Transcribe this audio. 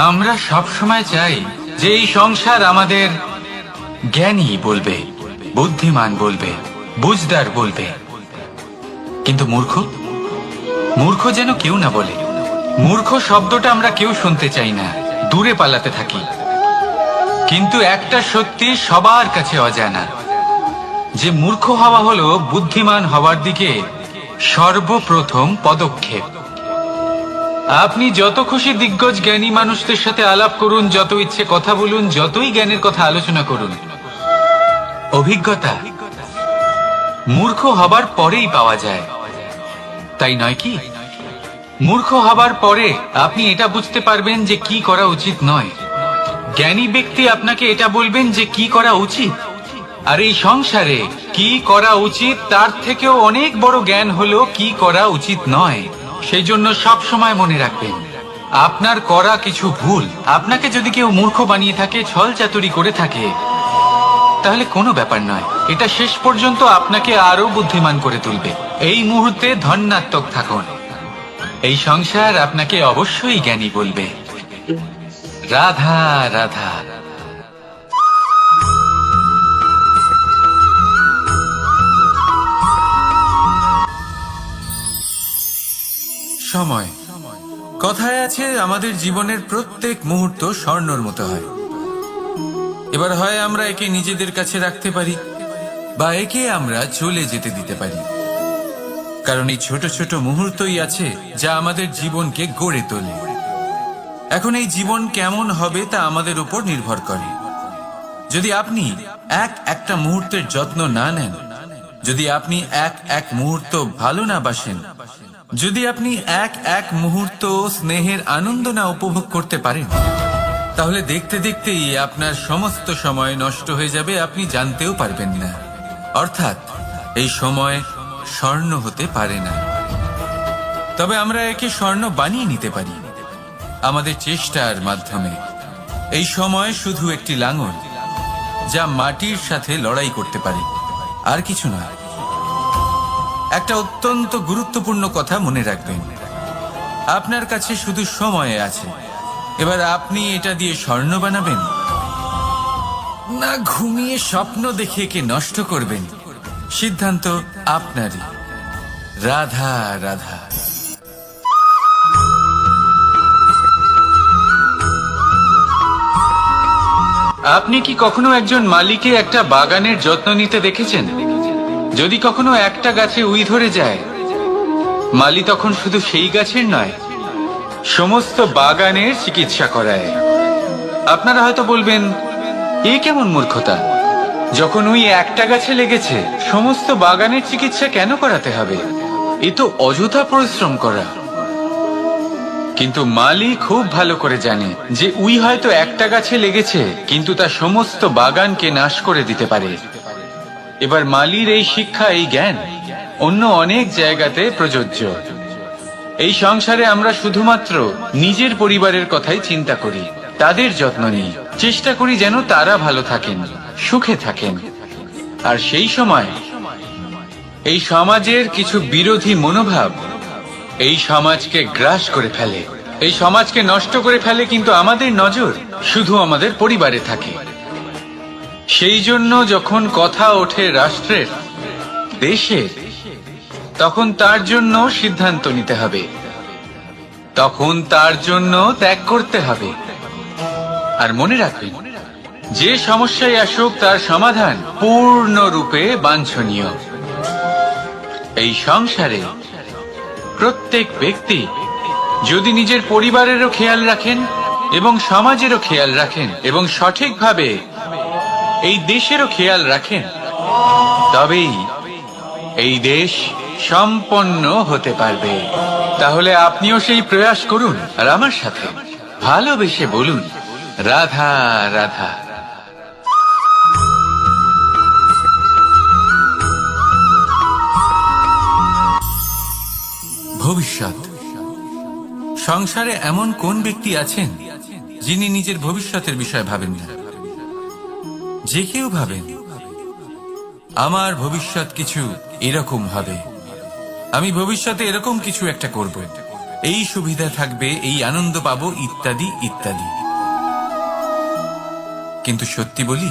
আমরা সব সময় চাই যে এই সংসার আমাদের জ্ঞানী বলবে, বুদ্ধিমান বলবে, বুঝদার বলবে, কিন্তু মূর্খ মূর্খ যেন কেউ না বলে। মূর্খ শব্দটা আমরা কেউ শুনতে চাই না, দূরে পালাতে থাকি। কিন্তু একটা সত্যি সবার কাছে অজানা, যে মূর্খ হওয়া হলো বুদ্ধিমান হওয়ার দিকে সর্বপ্রথম পদক্ষেপ। আপনি যত খুশি দিগ্গজ জ্ঞানী মানুষদের সাথে আলাপ করুন, যত ইচ্ছে কথা বলুন, যতই জ্ঞানের কথা আলোচনা করুন, অভিজ্ঞতা মূর্খ হবার পরেই পাওয়া যায়, তাই নয় কি? মূর্খ হবার পরে আপনি এটা বুঝতে পারবেন যে কি করা উচিত নয়। জ্ঞানী ব্যক্তি আপনাকে এটা বলবেন যে কি করা উচিত। আর এই সংসারে কি করা উচিত তার থেকেও অনেক বড় জ্ঞান হলো কি করা উচিত নয়। সেই জন্য সব সময় মনে রাখবেন, আপনার করা কিছু ভুল আপনাকে যদি কেউ মূর্খ বানিয়ে থাকে, ছল চাতুরি করে থাকে, তাহলে কোনো ব্যাপার নয়, এটা শেষ পর্যন্ত আপনাকে আরো বুদ্ধিমান করে তুলবে। এই মুহূর্তে ধন্যাত্মক থাকুন, এই সংসার আপনাকে অবশ্যই জ্ঞানী বলবে। রাধা রাধা। সময়, কথায় আছে আমাদের জীবনের প্রত্যেক মুহূর্ত স্বর্ণর মতো হয়। এবার হয় আমরা একে নিজেদের কাছে রাখতে পারি, বা একে আমরা চলে যেতে দিতে পারি। কারণ এই ছোট ছোট মুহূর্তই আছে যা আমাদের জীবনকে গড়ে তোলে। এখন এই জীবন কেমন হবে তা আমাদের উপর নির্ভর করে। যদি আপনি একটা মুহূর্তের যত্ন না নেন, যদি আপনি এক মুহূর্ত ভালো না বাসেন, যদি আপনি এক মুহূর্ত স্নেহের আনন্দ না উপভোগ করতে পারেন, তাহলে দেখতে দেখতেই আপনার সমস্ত সময় নষ্ট হয়ে যাবে, আপনি জানতেও পারবেন না। অর্থাৎ এই সময় স্বর্ণ হতে পারে না। তবে আমরা একে স্বর্ণ বানিয়ে নিতে পারি আমাদের চেষ্টার মাধ্যমে। এই সময় শুধু একটি লাঙল যা মাটির সাথে লড়াই করতে পারে, আর কিছু না। একটা অত্যন্ত গুরুত্বপূর্ণ কথা মনে রাখবেন, আপনার কাছে শুধু সময় আছে। এবার আপনি এটা দিয়ে স্বর্ণ বানাবেন, না ঘুমিয়ে স্বপ্ন দেখে একে নষ্ট করবেন, সিদ্ধান্ত আপনারই। রাধা রাধা। আপনি কি কখনো একজন মালিকে একটা বাগানের যত্ন নিতে দেখেছেন? যদি কখনো একটা গাছে উই ধরে যায়, মালি তখন শুধু সেই গাছের নয়, সমস্ত বাগানের চিকিৎসা করায়। আপনারা হয়তো বলবেন, এ কেমন মূর্খতা, যখন উই একটা গাছে লেগেছে সমস্ত বাগানের চিকিৎসা কেন করাতে হবে? এ তো অযথা পরিশ্রম করা। কিন্তু মালি খুব ভালো করে জানে যে উই হয়তো একটা গাছে লেগেছে, কিন্তু তা সমস্ত বাগানকে নাশ করে দিতে পারে। এবার মালির এই শিক্ষা, এই জ্ঞান অন্য অনেক জায়গাতে প্রযোজ্য। এই সংসারে আমরা শুধুমাত্র নিজের পরিবারের কথাই চিন্তা করি, তাদের যত্ন নিই, চেষ্টা করি যেন তারা ভালো থাকেন, সুখে থাকেন। আর সেই সময় এই সমাজের কিছু বিরোধী মনোভাব এই সমাজকে গ্রাস করে ফেলে, এই সমাজকে নষ্ট করে ফেলে। কিন্তু আমাদের নজর শুধু আমাদের পরিবারে থাকে। সেই জন্য যখন কথা ওঠে রাষ্ট্রের, দেশের, তখন তার জন্য সিদ্ধান্ত নিতে হবে, তখন তার জন্য ত্যাগ করতে হবে। আর মনে রাখবেন, যে সমস্যায় আসুক তার সমাধান পূর্ণরূপে বাঞ্ছনীয়। এই সংসারে প্রত্যেক ব্যক্তি যদি নিজের পরিবারেরও খেয়াল রাখেন এবং সমাজেরও খেয়াল রাখেন এবং সঠিকভাবে এই দেশেরও খেয়াল রাখেন, তবেই এই দেশ সম্পন্ন হতে পারবে। তাহলে আপনিও সেই প্রয়াস করুন, আর আমার সাথে ভালোবেসে বলুন, রাধা রাধা। ভবিষ্যৎ। সংসারে এমন কোন ব্যক্তি আছেন যিনি নিজের ভবিষ্যতের বিষয় ভাবেন না? যে কেউ ভাবেন, আমার ভবিষ্যৎ কিছু এরকম হবে, আমি ভবিষ্যতে এরকম কিছু একটা করব। এই সুবিধা থাকবে, এই আনন্দ পাবো, ইত্যাদি ইত্যাদি। কিন্তু সত্যি বলি,